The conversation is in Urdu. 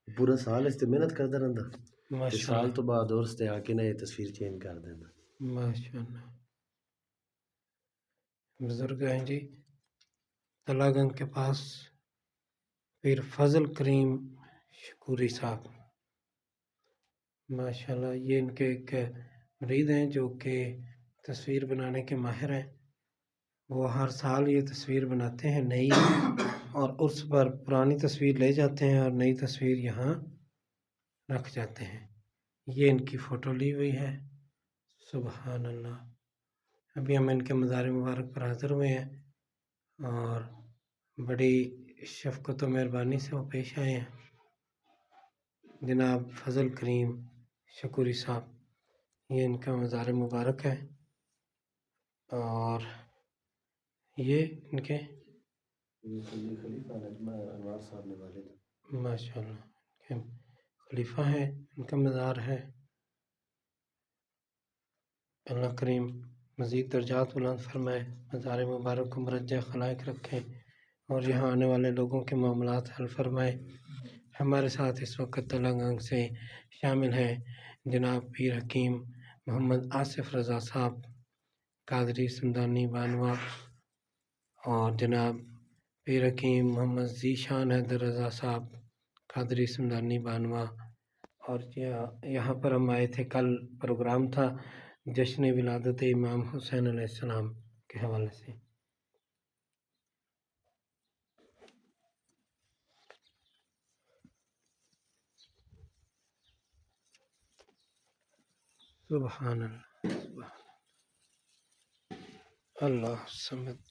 پورا سال اس تے محنت کرتا رہتا تے ماشاء سال اللہ تو بعد اور اس تے آ کے نہ یہ تصویر چینج کر دینا. ماشاء اللہ. بزرگ ہیں جی تلا گنگ کے پاس پھر فضل کریم شکوری صاحب. ماشاء اللہ یہ ان کے ایک مرید ہیں جو کہ تصویر بنانے کے ماہر ہیں. وہ ہر سال یہ تصویر بناتے ہیں نئی اور اس پر پرانی تصویر لے جاتے ہیں اور نئی تصویر یہاں رکھ جاتے ہیں. یہ ان کی فوٹو لی ہوئی ہے. سبحان اللہ. ابھی ہم ان کے مزار مبارک پر حاضر ہوئے ہیں اور بڑی شفقت و مہربانی سے وہ پیش آئے ہیں. جناب فضل کریم شکوری صاحب یہ ان کا مزار مبارک ہے اور یہ ان کے خلیفہ انوار صاحب نے والد. ماشاء اللہ ان کے خلیفہ ہیں. ان کا مزار ہے. اللہ کریم مزید درجات بلند فرمائے. مزار مبارک کو مرجع خلائق رکھیں اور یہاں آنے والے لوگوں کے معاملات حل فرمائے. ہمارے ساتھ اس وقت تلنگانگ سے شامل ہیں جناب پیر حکیم محمد آصف رضا صاحب قادری سمدانی بانوا اور جناب پیر حکیم محمد ذیشان حیدر رضا صاحب قادری سمدانی بانوا. اور یہاں پر ہم آئے تھے. کل پروگرام تھا جشن ولادت امام حسین علیہ السلام کے حوالے سے. سبحان اللہ. سبحان اللہ. اللہ سمد